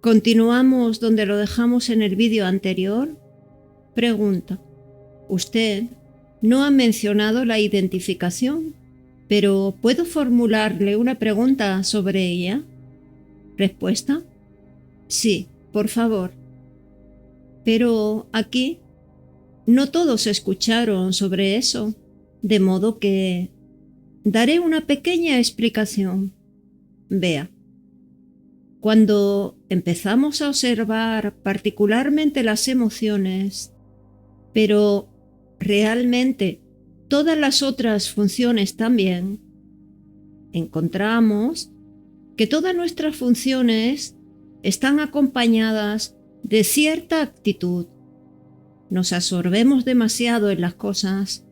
Continuamos donde lo dejamos en el vídeo anterior. Pregunta. Usted no ha mencionado la identificación, pero ¿puedo formularle una pregunta sobre ella? Respuesta. Sí, por favor. Pero aquí no todos escucharon sobre eso, de modo que daré una pequeña explicación. Vea. Cuando empezamos a observar particularmente las emociones, pero realmente todas las otras funciones también, encontramos que todas nuestras funciones están acompañadas de cierta actitud. Nos absorbemos demasiado en las cosas,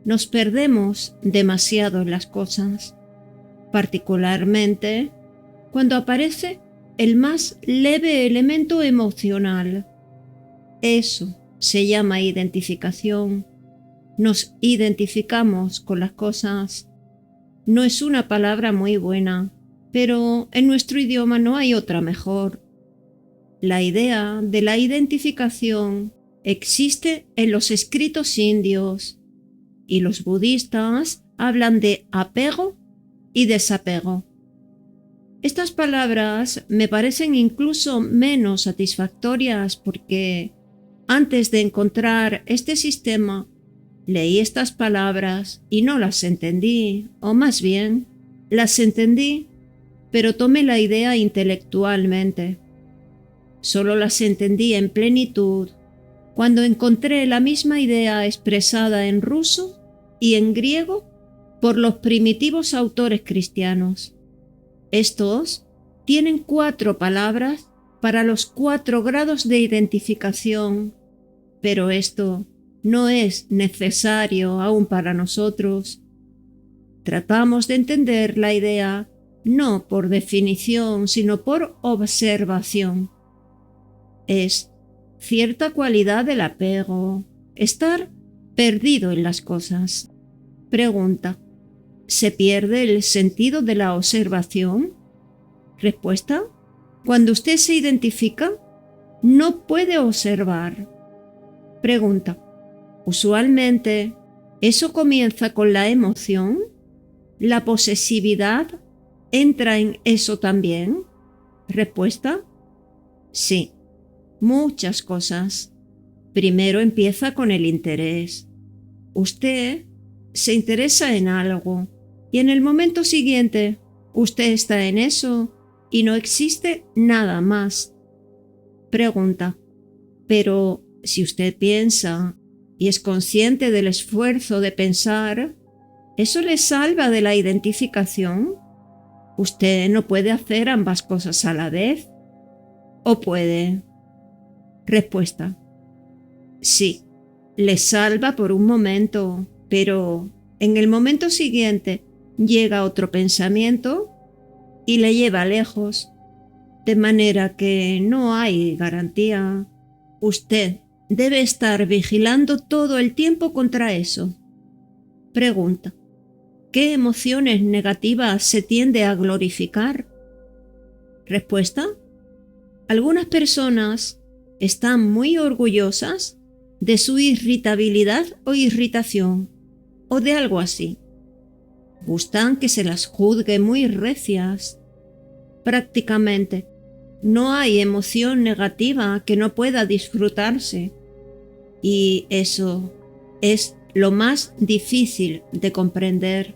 nos perdemos demasiado en las cosas, particularmente cuando aparece el más leve elemento emocional. Eso se llama identificación. Nos identificamos con las cosas. No es una palabra muy buena, pero en nuestro idioma no hay otra mejor. La idea de la identificación existe en los escritos indios y los budistas hablan de apego y desapego. Estas palabras me parecen incluso menos satisfactorias porque antes de encontrar este sistema leí estas palabras y no las entendí, o más bien, las entendí, pero tomé la idea intelectualmente. Solo las entendí en plenitud cuando encontré la misma idea expresada en ruso y en griego por los primitivos autores cristianos. Estos tienen 4 palabras para los 4 grados de identificación, pero esto no es necesario aún para nosotros. Tratamos de entender la idea no por definición, sino por observación. Es cierta cualidad del apego, estar perdido en las cosas. Pregunta. ¿Se pierde el sentido de la observación? Respuesta. Cuando usted se identifica, no puede observar. Pregunta. Usualmente, ¿eso comienza con la emoción? ¿La posesividad entra en eso también? Respuesta. Sí, muchas cosas. Primero empieza con el interés. Usted se interesa en algo y en el momento siguiente usted está en eso y no existe nada más. Pregunta. Pero si usted piensa y es consciente del esfuerzo de pensar, ¿eso le salva de la identificación? Usted no puede hacer ambas cosas a la vez. ¿O puede? Respuesta. Sí, le salva por un momento, pero en el momento siguiente llega otro pensamiento y le lleva lejos, de manera que no hay garantía. Usted debe estar vigilando todo el tiempo contra eso. Pregunta. ¿Qué emociones negativas se tiende a glorificar? Respuesta. Algunas personas están muy orgullosas de su irritabilidad o irritación, o de algo así. Gustan que se las juzgue muy recias. Prácticamente no hay emoción negativa que no pueda disfrutarse, y eso es lo más difícil de comprender.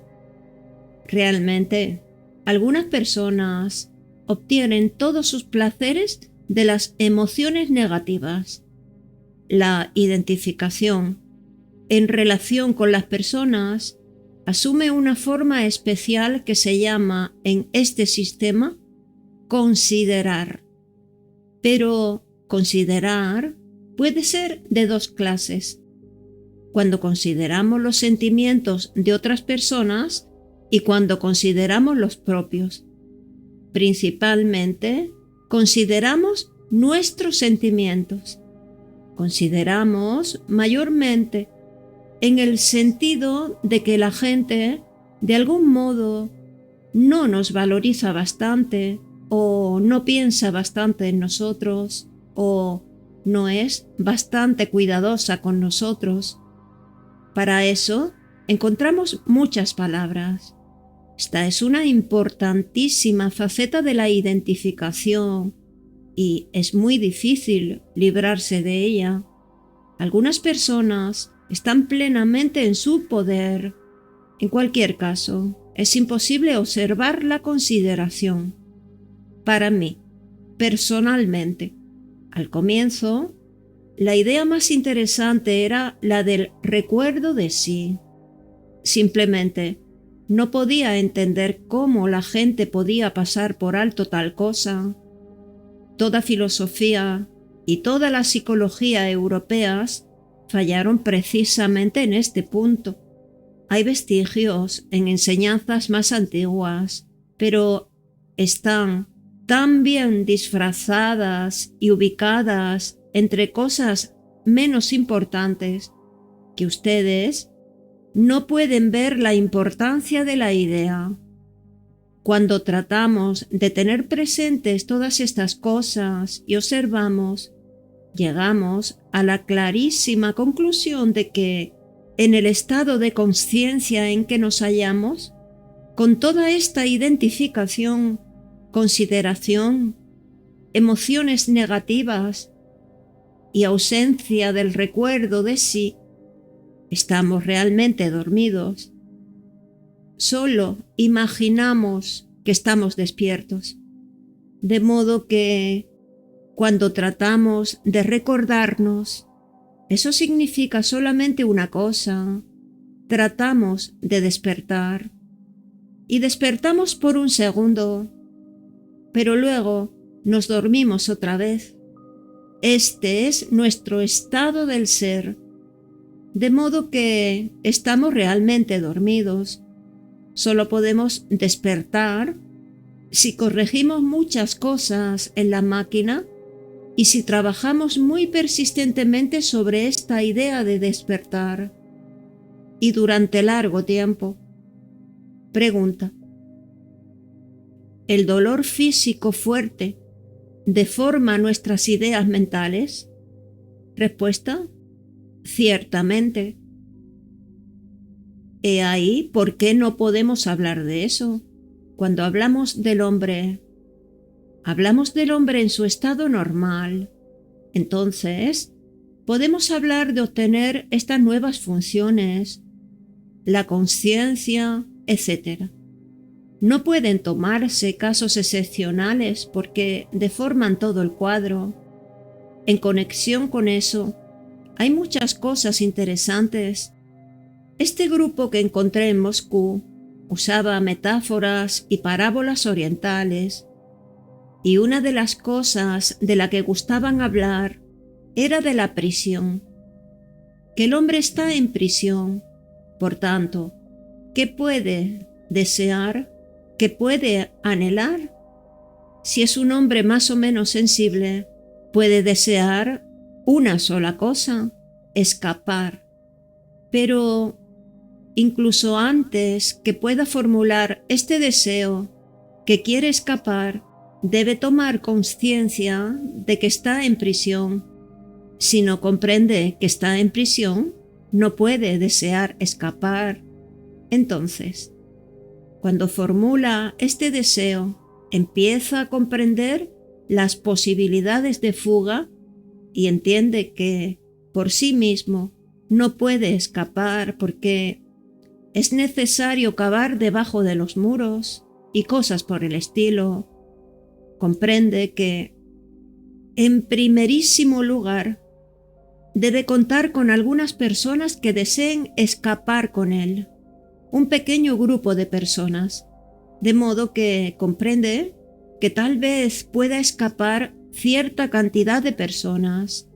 Realmente, algunas personas obtienen todos sus placeres de las emociones negativas. La identificación en relación con las personas asume una forma especial que se llama en este sistema considerar. Pero considerar puede ser de 2 clases. Cuando consideramos los sentimientos de otras personas y cuando consideramos los propios. Principalmente, consideramos nuestros sentimientos. Consideramos mayormente en el sentido de que la gente, de algún modo, no nos valoriza bastante o no piensa bastante en nosotros, o no es bastante cuidadosa con nosotros. Para eso encontramos muchas palabras. Esta es una importantísima faceta de la identificación y es muy difícil librarse de ella. Algunas personas están plenamente en su poder. En cualquier caso, es imposible observar la consideración. Para mí, personalmente, al comienzo, la idea más interesante era la del recuerdo de sí. Simplemente no podía entender cómo la gente podía pasar por alto tal cosa. Toda filosofía y toda la psicología europeas fallaron precisamente en este punto. Hay vestigios en enseñanzas más antiguas, pero están tan bien disfrazadas y ubicadas entre cosas menos importantes que ustedes no pueden ver la importancia de la idea. Cuando tratamos de tener presentes todas estas cosas y observamos, llegamos a la clarísima conclusión de que, en el estado de conciencia en que nos hallamos, con toda esta identificación, consideración, emociones negativas y ausencia del recuerdo de sí, estamos realmente dormidos. Solo imaginamos que estamos despiertos. De modo que, cuando tratamos de recordarnos, eso significa solamente una cosa: tratamos de despertar. Y despertamos por un segundo, pero luego nos dormimos otra vez. Este es nuestro estado del ser, de modo que estamos realmente dormidos. Solo podemos despertar si corregimos muchas cosas en la máquina y si trabajamos muy persistentemente sobre esta idea de despertar, y durante largo tiempo. Pregunta: ¿el dolor físico fuerte deforma nuestras ideas mentales? Respuesta: ciertamente. He ahí por qué no podemos hablar de eso. Cuando hablamos del hombre en su estado normal. Entonces, podemos hablar de obtener estas nuevas funciones, la conciencia, etc. No pueden tomarse casos excepcionales porque deforman todo el cuadro. En conexión con eso, hay muchas cosas interesantes. Este grupo que encontré en Moscú usaba metáforas y parábolas orientales, y una de las cosas de la que gustaban hablar era de la prisión. Que el hombre está en prisión, por tanto, ¿qué puede desear? ¿Qué puede anhelar? Si es un hombre más o menos sensible, puede desear una sola cosa: escapar. Pero incluso antes que pueda formular este deseo que quiere escapar, debe tomar conciencia de que está en prisión. Si no comprende que está en prisión, no puede desear escapar. Entonces, cuando formula este deseo, empieza a comprender las posibilidades de fuga y entiende que, por sí mismo, no puede escapar porque es necesario cavar debajo de los muros y cosas por el estilo. Comprende que, en primerísimo lugar, debe contar con algunas personas que deseen escapar con él, un pequeño grupo de personas, de modo que comprende que tal vez pueda escapar cierta cantidad de personas,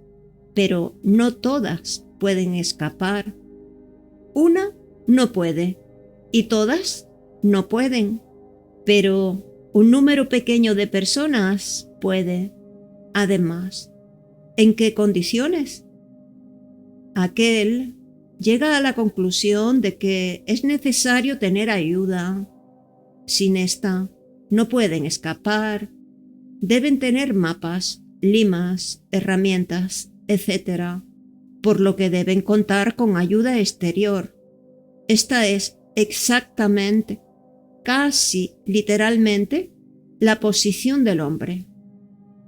pero no todas pueden escapar. Una no puede, y todas no pueden, pero un número pequeño de personas puede. Además, ¿en qué condiciones? Aquel llega a la conclusión de que es necesario tener ayuda. Sin esta, no pueden escapar, deben tener mapas, limas, herramientas, etc., por lo que deben contar con ayuda exterior. Esta es exactamente, casi literalmente, la posición del hombre.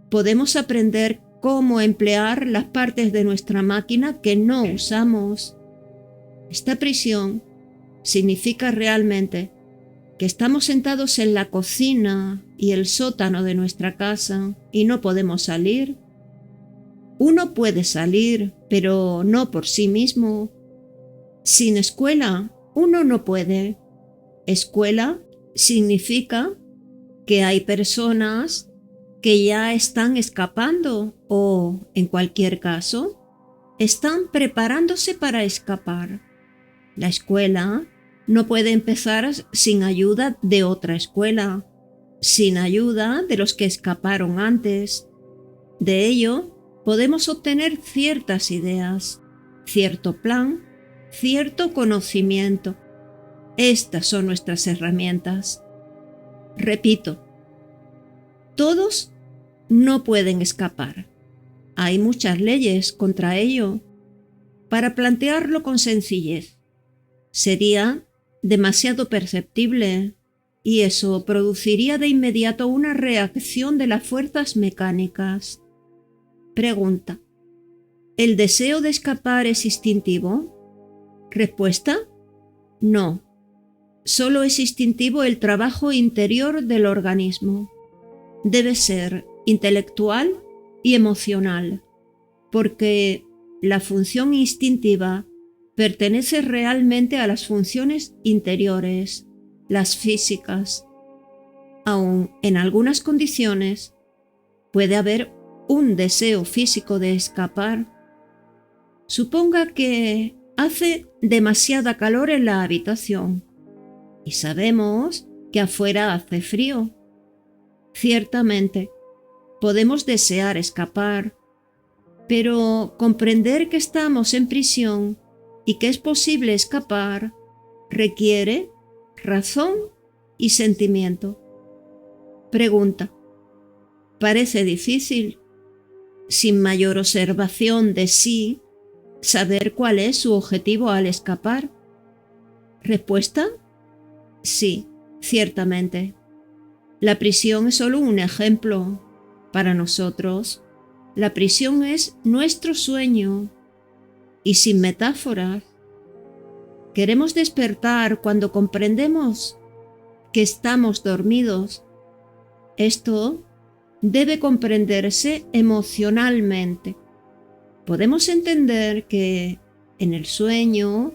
Podemos aprender cómo emplear las partes de nuestra máquina que no usamos. Esta prisión significa realmente que estamos sentados en la cocina y el sótano de nuestra casa y no podemos salir. Uno puede salir, pero no por sí mismo. Sin escuela, uno no puede. Escuela significa que hay personas que ya están escapando o, en cualquier caso, están preparándose para escapar. La escuela no puede empezar sin ayuda de otra escuela, sin ayuda de los que escaparon antes. De ello, podemos obtener ciertas ideas, cierto plan, cierto conocimiento. Estas son nuestras herramientas. Repito, todos no pueden escapar. Hay muchas leyes contra ello. Para plantearlo con sencillez, sería demasiado perceptible y eso produciría de inmediato una reacción de las fuerzas mecánicas. Pregunta: ¿el deseo de escapar es instintivo? Respuesta: no. Solo es instintivo el trabajo interior del organismo. Debe ser intelectual y emocional, porque la función instintiva pertenece realmente a las funciones interiores, las físicas. Aun en algunas condiciones puede haber un deseo físico de escapar. Suponga que hace demasiada calor en la habitación y sabemos que afuera hace frío. Ciertamente, podemos desear escapar, pero comprender que estamos en prisión y que es posible escapar requiere razón y sentimiento. Pregunta: parece difícil, sin mayor observación de sí, saber cuál es su objetivo al escapar. Respuesta: sí, ciertamente. La prisión es solo un ejemplo. Para nosotros, la prisión es nuestro sueño. Y sin metáforas, queremos despertar cuando comprendemos que estamos dormidos. Esto debe comprenderse emocionalmente. Podemos entender que en el sueño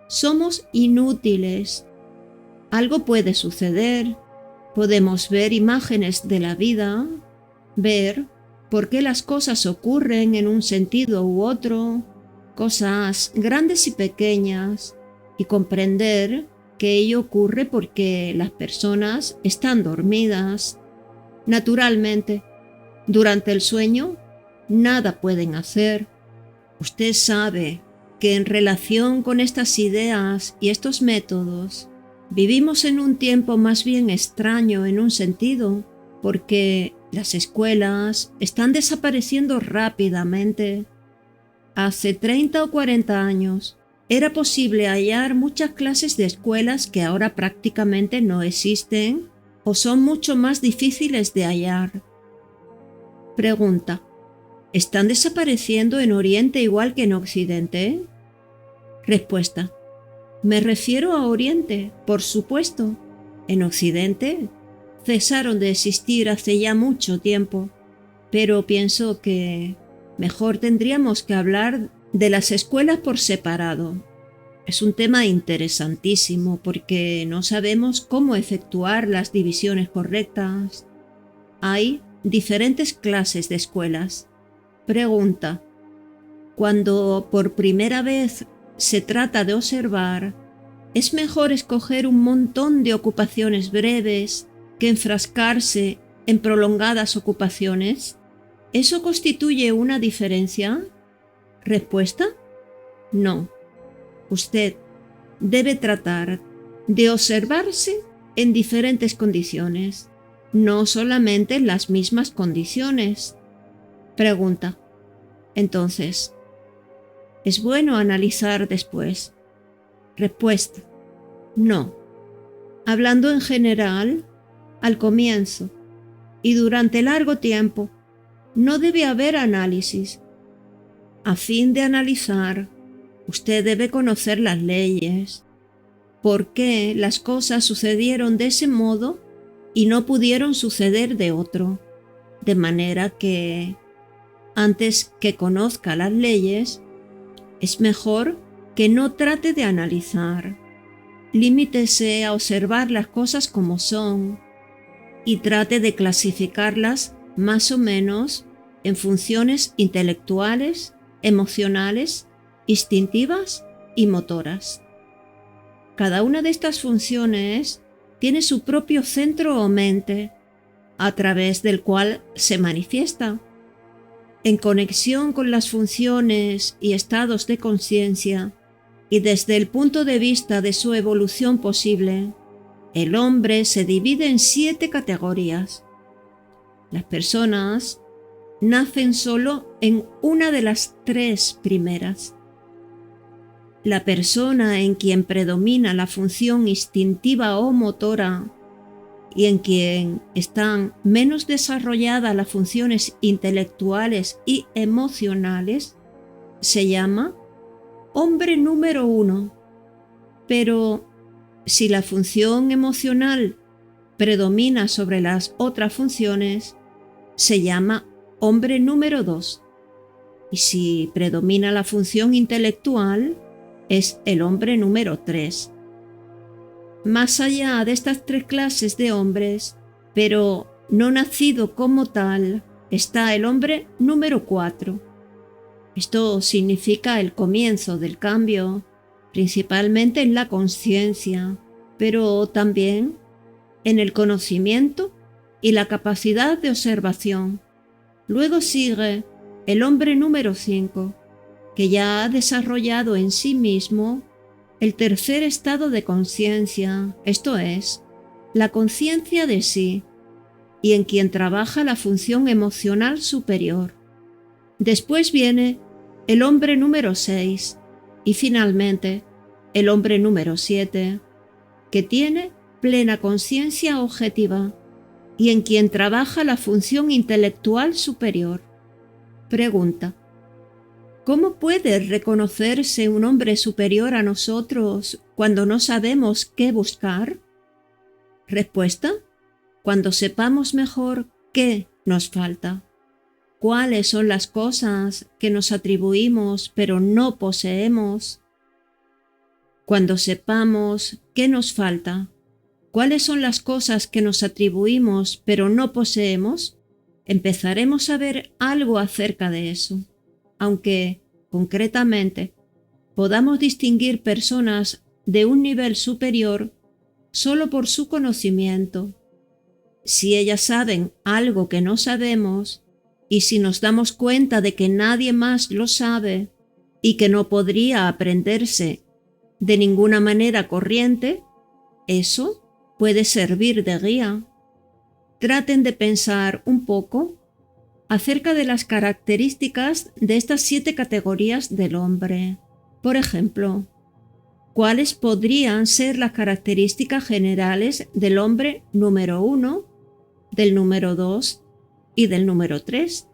somos inútiles. Algo puede suceder. Podemos ver imágenes de la vida, ver por qué las cosas ocurren en un sentido u otro, cosas grandes y pequeñas, y comprender que ello ocurre porque las personas están dormidas. Naturalmente, durante el sueño, nada pueden hacer. Usted sabe que en relación con estas ideas y estos métodos, vivimos en un tiempo más bien extraño en un sentido, porque las escuelas están desapareciendo rápidamente. Hace 30 o 40 años era posible hallar muchas clases de escuelas que ahora prácticamente no existen o son mucho más difíciles de hallar. Pregunta: ¿están desapareciendo en Oriente igual que en Occidente? Respuesta: me refiero a Oriente, por supuesto. En Occidente cesaron de existir hace ya mucho tiempo, pero pienso que mejor tendríamos que hablar de las escuelas por separado. Es un tema interesantísimo porque no sabemos cómo efectuar las divisiones correctas. Hay diferentes clases de escuelas. Pregunta: cuando por primera vez se trata de observar, es mejor escoger un montón de ocupaciones breves que enfrascarse en prolongadas ocupaciones. ¿Eso constituye una diferencia? Respuesta: no. Usted debe tratar de observarse en diferentes condiciones. no solamente en las mismas condiciones. Pregunta. Entonces, ¿es bueno analizar después? Respuesta. No. Hablando en general, al comienzo y durante largo tiempo, no debe haber análisis. A fin de analizar, usted debe conocer las leyes. ¿Por qué las cosas sucedieron de ese modo y no pudieron suceder de otro? De manera que, antes que conozca las leyes, es mejor que no trate de analizar. Limítese a observar las cosas como son y trate de clasificarlas más o menos en funciones intelectuales, emocionales, instintivas y motoras. Cada una de estas funciones tiene su propio centro o mente, a través del cual se manifiesta. En conexión con las funciones y estados de conciencia, y desde el punto de vista de su evolución posible, el hombre se divide en 7 categorías. Las personas nacen solo en una de las 3 primeras. La persona en quien predomina la función instintiva o motora y en quien están menos desarrolladas las funciones intelectuales y emocionales se llama hombre número 1. Pero si la función emocional predomina sobre las otras funciones, se llama hombre número 2. Y si predomina la función intelectual, es el hombre número 3. Más allá de estas 3 clases de hombres, pero no nacido como tal, está el hombre número 4. Esto significa el comienzo del cambio, principalmente en la conciencia, pero también en el conocimiento y la capacidad de observación. Luego sigue el hombre número 5, que ya ha desarrollado en sí mismo el tercer estado de conciencia, esto es, la conciencia de sí, y en quien trabaja la función emocional superior. Después viene el hombre número 6 y finalmente el hombre número 7, que tiene plena conciencia objetiva y en quien trabaja la función intelectual superior. Pregunta. ¿Cómo puede reconocerse un hombre superior a nosotros cuando no sabemos qué buscar? Respuesta. Cuando sepamos mejor qué nos falta, cuáles son las cosas que nos atribuimos pero no poseemos. Cuando sepamos qué nos falta, cuáles son las cosas que nos atribuimos pero no poseemos, empezaremos a ver algo acerca de eso. Aunque, concretamente, podamos distinguir personas de un nivel superior solo por su conocimiento. Si ellas saben algo que no sabemos, y si nos damos cuenta de que nadie más lo sabe y que no podría aprenderse de ninguna manera corriente, eso puede servir de guía. Traten de pensar un poco acerca de las características de estas 7 categorías del hombre. Por ejemplo, ¿cuáles podrían ser las características generales del hombre número 1, del número 2 y del número 3?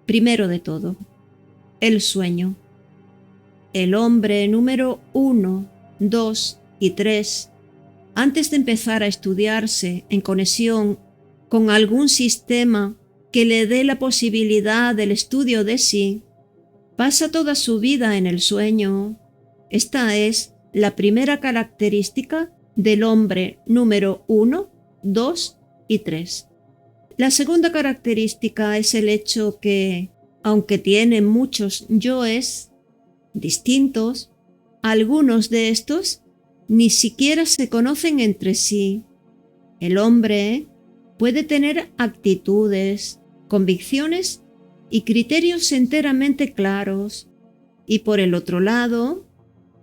Primero de todo, el sueño. El hombre número 1, 2 y 3, antes de empezar a estudiarse en conexión con algún sistema que le dé la posibilidad del estudio de sí, pasa toda su vida en el sueño. Esta es la primera característica del hombre número 1, 2 y 3. La segunda característica es el hecho que, aunque tiene muchos yoes distintos, algunos de estos ni siquiera se conocen entre sí. El hombre puede tener actitudes, convicciones y criterios enteramente claros, y por el otro lado,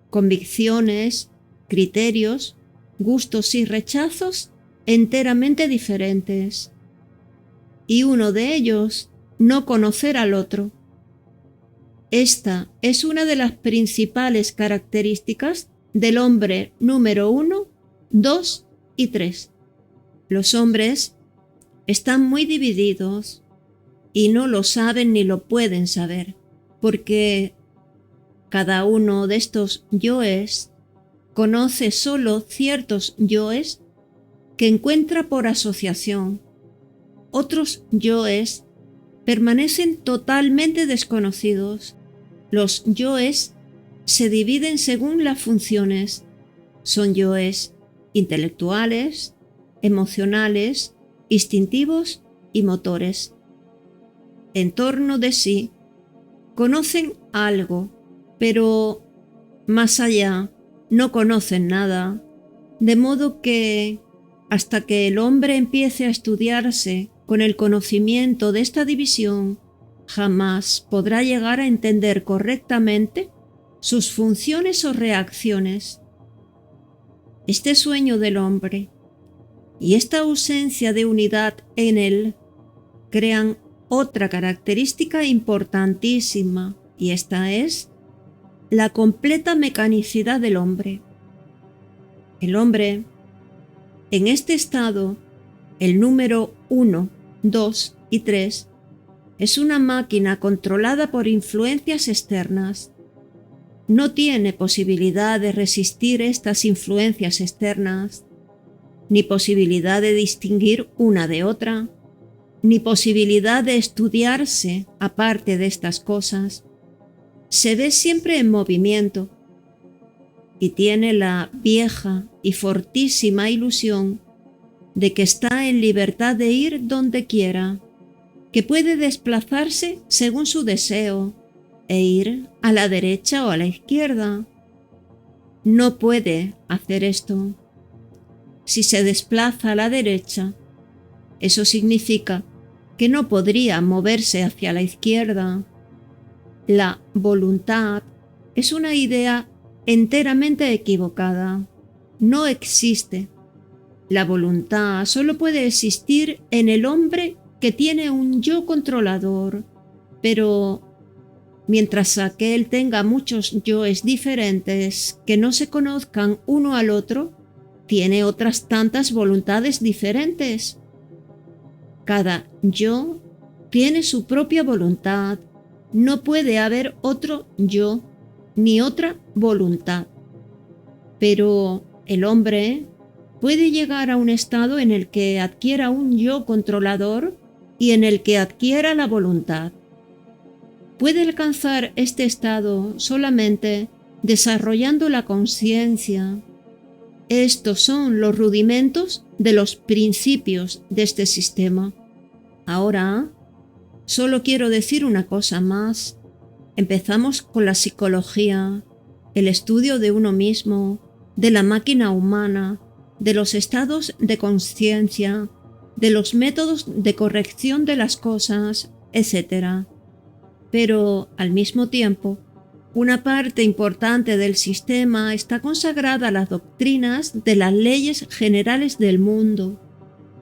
convicciones, criterios, gustos y rechazos enteramente diferentes, y uno de ellos no conocer al otro. Esta es una de las principales características del hombre número 1, 2 y 3. Los hombres están muy divididos y no lo saben ni lo pueden saber, porque cada uno de estos yoes conoce solo ciertos yoes que encuentra por asociación. Otros yoes permanecen totalmente desconocidos. Los yoes se dividen según las funciones. Son yoes intelectuales, emocionales, instintivos y motores. En torno de sí conocen algo, pero más allá no conocen nada, de modo que hasta que el hombre empiece a estudiarse con el conocimiento de esta división, jamás podrá llegar a entender correctamente sus funciones o reacciones. Este sueño del hombre y esta ausencia de unidad en él crean otra característica importantísima, y esta es la completa mecanicidad del hombre. El hombre, en este estado, el número 1, 2 y 3, es una máquina controlada por influencias externas. No tiene posibilidad de resistir estas influencias externas, ni posibilidad de distinguir una de otra, ni posibilidad de estudiarse aparte de estas cosas. Se ve siempre en movimiento y tiene la vieja y fortísima ilusión de que está en libertad de ir donde quiera, que puede desplazarse según su deseo e ir a la derecha o a la izquierda. No puede hacer esto. Si se desplaza a la derecha, eso significa que no podría moverse hacia la izquierda. La voluntad es una idea enteramente equivocada. No existe. La voluntad solo puede existir en el hombre que tiene un yo controlador, pero mientras aquel tenga muchos yoes diferentes que no se conozcan uno al otro, tiene otras tantas voluntades diferentes. Cada yo tiene su propia voluntad. No puede haber otro yo ni otra voluntad. Pero el hombre puede llegar a un estado en el que adquiera un yo controlador y en el que adquiera la voluntad. Puede alcanzar este estado solamente desarrollando la conciencia. Estos son los rudimentos de los principios de este sistema. Ahora, solo quiero decir una cosa más. Empezamos con la psicología, el estudio de uno mismo, de la máquina humana, de los estados de conciencia, de los métodos de corrección de las cosas, etc. Pero, al mismo tiempo, una parte importante del sistema está consagrada a las doctrinas de las leyes generales del mundo,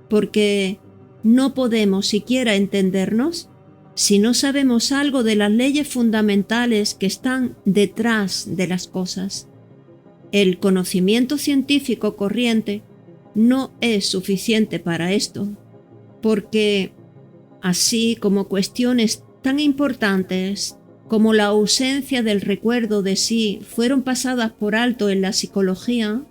porque no podemos siquiera entendernos si no sabemos algo de las leyes fundamentales que están detrás de las cosas. El conocimiento científico corriente no es suficiente para esto, porque así como cuestiones tan importantes como la ausencia del recuerdo de sí fueron pasadas por alto en la psicología,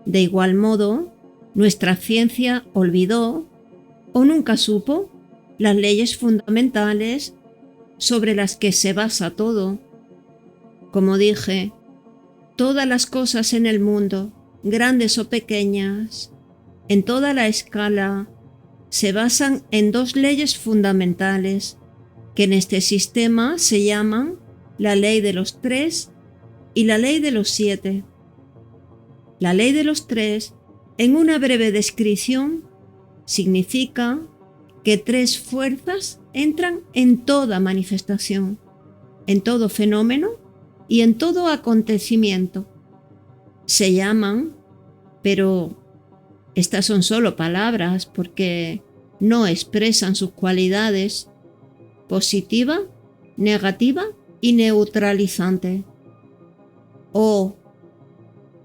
de igual modo, nuestra ciencia olvidó o nunca supo las leyes fundamentales sobre las que se basa todo. Como dije, todas las cosas en el mundo, grandes o pequeñas, en toda la escala, se basan en dos leyes fundamentales, que en este sistema se llaman la ley de los 3 y la ley de los 7. La ley de los 3, en una breve descripción, significa que 3 fuerzas entran en toda manifestación, en todo fenómeno y en todo acontecimiento. Se llaman, pero Estas son solo palabras porque no expresan sus cualidades: positiva, negativa y neutralizante, o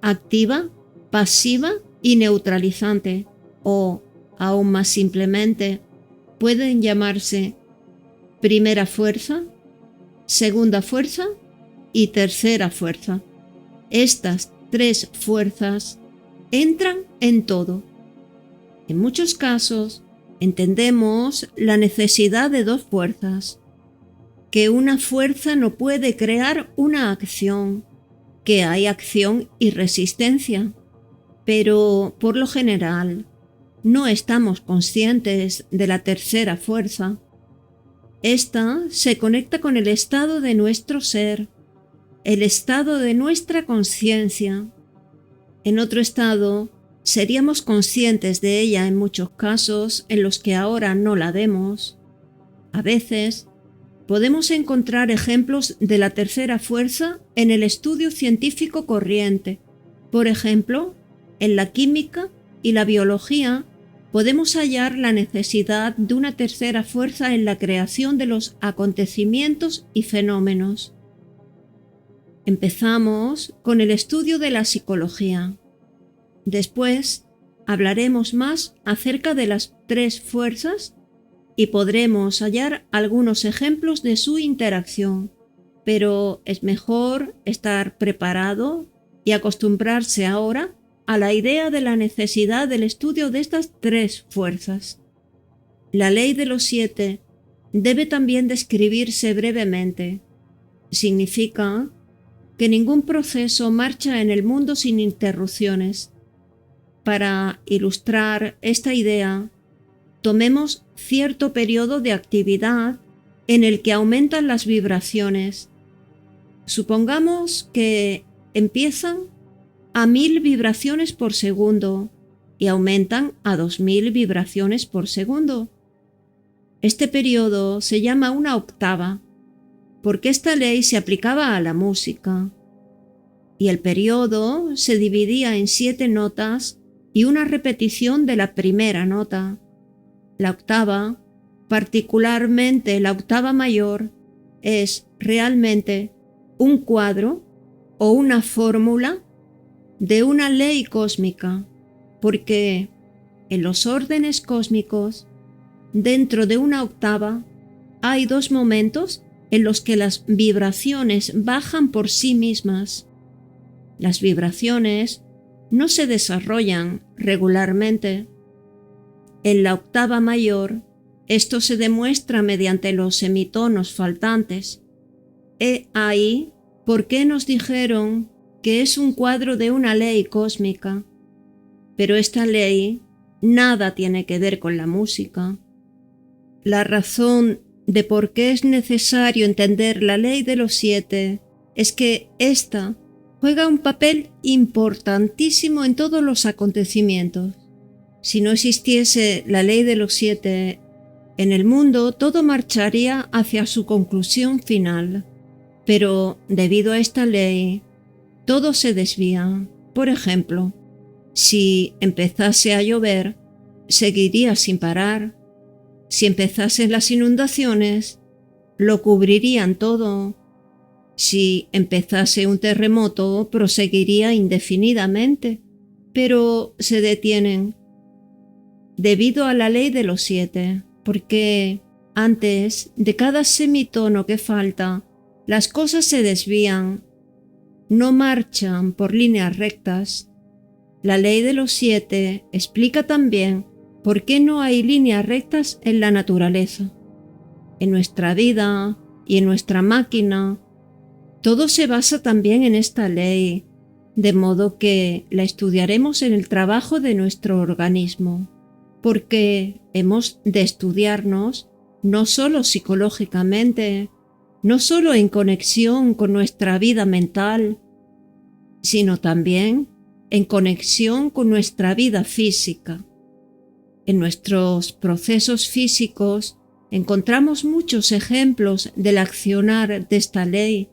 activa, pasiva y neutralizante, o, aún más simplemente, pueden llamarse primera fuerza, segunda fuerza y tercera fuerza. Estas tres fuerzas entran en todo. En muchos casos entendemos la necesidad de dos fuerzas, que una fuerza no puede crear una acción, que hay acción y resistencia, pero por lo general no estamos conscientes de la tercera fuerza. Esta se conecta con el estado de nuestro ser, el estado de nuestra conciencia. En otro estado, seríamos conscientes de ella en muchos casos en los que ahora no la vemos. A veces, podemos encontrar ejemplos de la tercera fuerza en el estudio científico corriente. Por ejemplo, en la química y la biología, podemos hallar la necesidad de una tercera fuerza en la creación de los acontecimientos y fenómenos. Empezamos con el estudio de la psicología. Después hablaremos más acerca de las tres fuerzas y podremos hallar algunos ejemplos de su interacción, pero es mejor estar preparado y acostumbrarse ahora a la idea de la necesidad del estudio de estas tres fuerzas. La ley de los 7 debe también describirse brevemente. Significa que ningún proceso marcha en el mundo sin interrupciones. Para ilustrar esta idea, tomemos cierto periodo de actividad en el que aumentan las vibraciones. Supongamos que empiezan a 1000 vibraciones por segundo y aumentan a 2000 vibraciones por segundo. Este periodo se llama una octava, porque esta ley se aplicaba a la música, y el periodo se dividía en 7 notas y una repetición de la primera nota. La octava, particularmente la octava mayor, es realmente un cuadro o una fórmula de una ley cósmica, porque en los órdenes cósmicos, dentro de una octava, hay dos momentos en los que las vibraciones bajan por sí mismas. Las vibraciones no se desarrollan regularmente. En la octava mayor, esto se demuestra mediante los semitonos faltantes. He ahí por qué nos dijeron que es un cuadro de una ley cósmica. Pero esta ley nada tiene que ver con la música. La razón de por qué es necesario entender la ley de los 7 es que ésta juega un papel importantísimo en todos los acontecimientos. Si no existiese la ley de los 7, en el mundo todo marcharía hacia su conclusión final. Pero debido a esta ley, todo se desvía. Por ejemplo, si empezase a llover, seguiría sin parar. Si empezasen las inundaciones, lo cubrirían todo. Si empezase un terremoto, proseguiría indefinidamente, pero se detienen debido a la ley de los 7, porque antes de cada semitono que falta, las cosas se desvían, no marchan por líneas rectas. La ley de los 7 explica también por qué no hay líneas rectas en la naturaleza. En nuestra vida y en nuestra máquina, todo se basa también en esta ley, de modo que la estudiaremos en el trabajo de nuestro organismo, porque hemos de estudiarnos no solo psicológicamente, no solo en conexión con nuestra vida mental, sino también en conexión con nuestra vida física. En nuestros procesos físicos encontramos muchos ejemplos del accionar de esta ley.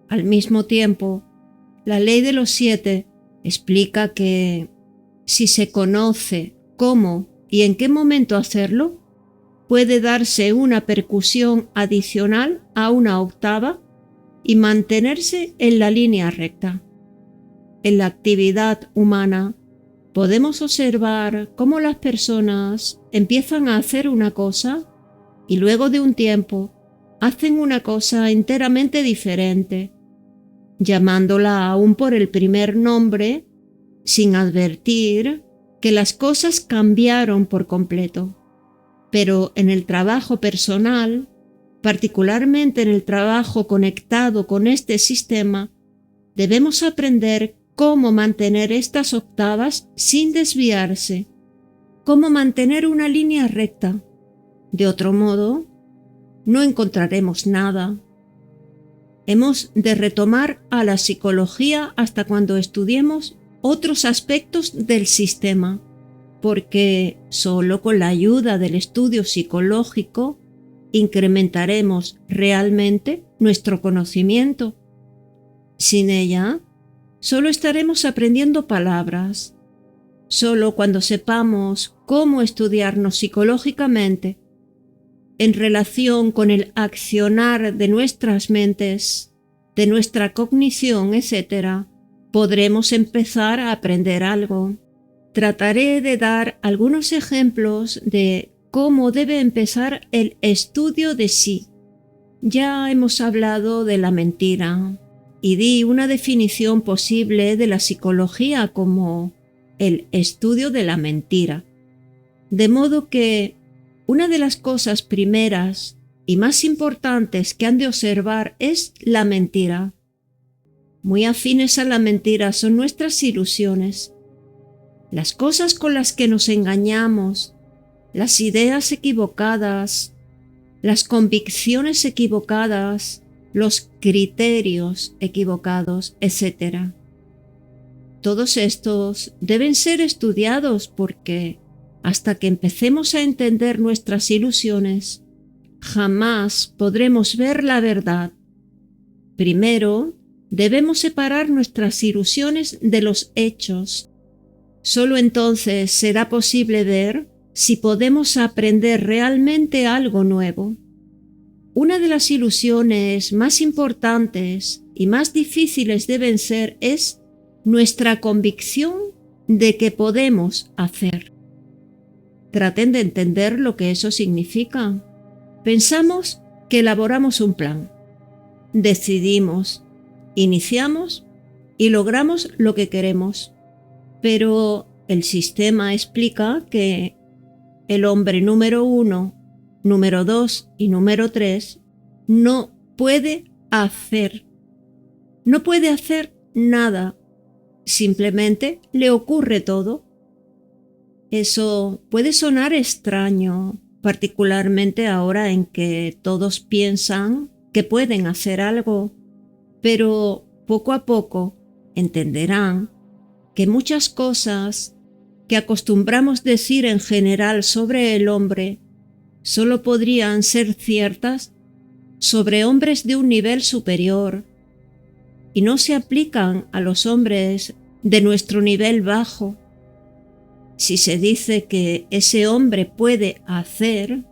Al mismo tiempo, la ley de los 7 explica que Si se conoce cómo y en qué momento hacerlo, puede darse una percusión adicional a una octava y mantenerse en la línea recta. En la actividad humana podemos observar cómo las personas empiezan a hacer una cosa y luego de un tiempo hacen una cosa enteramente diferente, llamándola aún por el primer nombre, sin advertir que las cosas cambiaron por completo. Pero en el trabajo personal, particularmente en el trabajo conectado con este sistema, debemos aprender cómo mantener estas octavas sin desviarse, cómo mantener una línea recta. De otro modo, no encontraremos nada. Hemos de retomar a la psicología hasta cuando estudiemos otros aspectos del sistema, porque solo con la ayuda del estudio psicológico incrementaremos realmente nuestro conocimiento. Sin ella, solo estaremos aprendiendo palabras. Solo cuando sepamos cómo estudiarnos psicológicamente en relación con el accionar de nuestras mentes, de nuestra cognición, etc., podremos empezar a aprender algo. Trataré de dar algunos ejemplos de cómo debe empezar el estudio de sí. Ya hemos hablado de la mentira y di una definición posible de la psicología como el estudio de la mentira. De modo que una de las cosas primeras y más importantes que han de observar es la mentira. Muy afines a la mentira son nuestras ilusiones, las cosas con las que nos engañamos, las ideas equivocadas, las convicciones equivocadas, los criterios equivocados, etc. Todos estos deben ser estudiados porque hasta que empecemos a entender nuestras ilusiones, jamás podremos ver la verdad. Primero, debemos separar nuestras ilusiones de los hechos. Solo entonces será posible ver si podemos aprender realmente algo nuevo. Una de las ilusiones más importantes y más difíciles de vencer es nuestra convicción de que podemos hacer. Traten de entender lo que eso significa. Pensamos que elaboramos un plan, decidimos, iniciamos y logramos lo que queremos. Pero el sistema explica que el hombre número 1, número 2 y número 3 no puede hacer. No puede hacer nada. Simplemente le ocurre todo. Eso puede sonar extraño, particularmente ahora en que todos piensan que pueden hacer algo, pero poco a poco entenderán que muchas cosas que acostumbramos decir en general sobre el hombre solo podrían ser ciertas sobre hombres de un nivel superior y no se aplican a los hombres de nuestro nivel bajo. Si se dice que ese hombre puede hacer,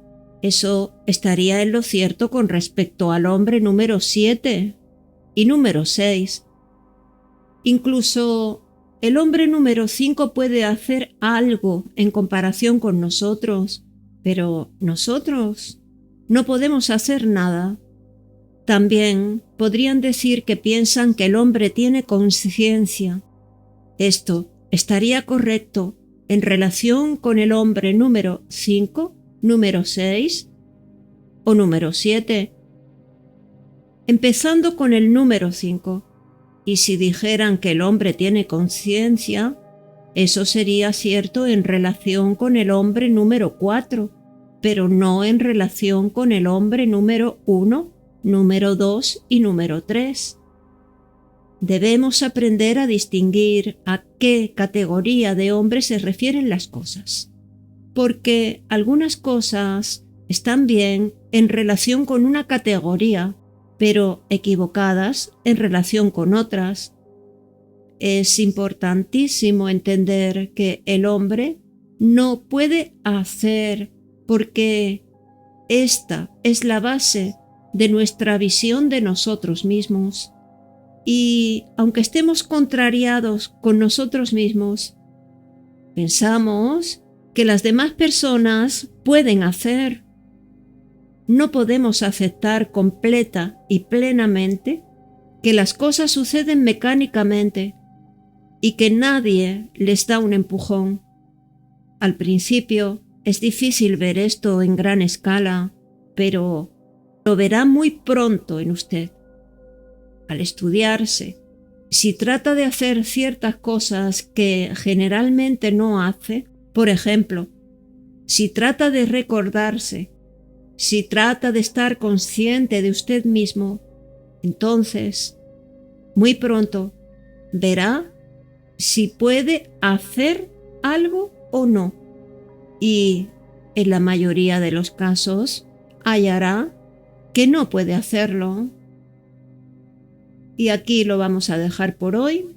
eso estaría en lo cierto con respecto al hombre número 7 y número 6. Incluso el hombre número 5 puede hacer algo en comparación con nosotros, pero nosotros no podemos hacer nada. También podrían decir que piensan que el hombre tiene conciencia. Esto estaría correcto en relación con el hombre número 5, número 6 o número 7. Empezando con el número 5. Y si dijeran que el hombre tiene conciencia, eso sería cierto en relación con el hombre número 4, pero no en relación con el hombre número 1, número 2 y número 3. Debemos aprender a distinguir a qué categoría de hombre se refieren las cosas, porque algunas cosas están bien en relación con una categoría, pero equivocadas en relación con otras. Es importantísimo entender que el hombre no puede hacer porque esta es la base de nuestra visión de nosotros mismos. Y aunque estemos contrariados con nosotros mismos, pensamos que las demás personas pueden hacer. No podemos aceptar completa y plenamente que las cosas suceden mecánicamente y que nadie les da un empujón. Al principio es difícil ver esto en gran escala, pero lo verá muy pronto en usted. Al estudiarse, si trata de hacer ciertas cosas que generalmente no hace, por ejemplo, si trata de recordarse, si trata de estar consciente de usted mismo, entonces, muy pronto, verá si puede hacer algo o no. Y, en la mayoría de los casos, hallará que no puede hacerlo. Y aquí lo vamos a dejar por hoy.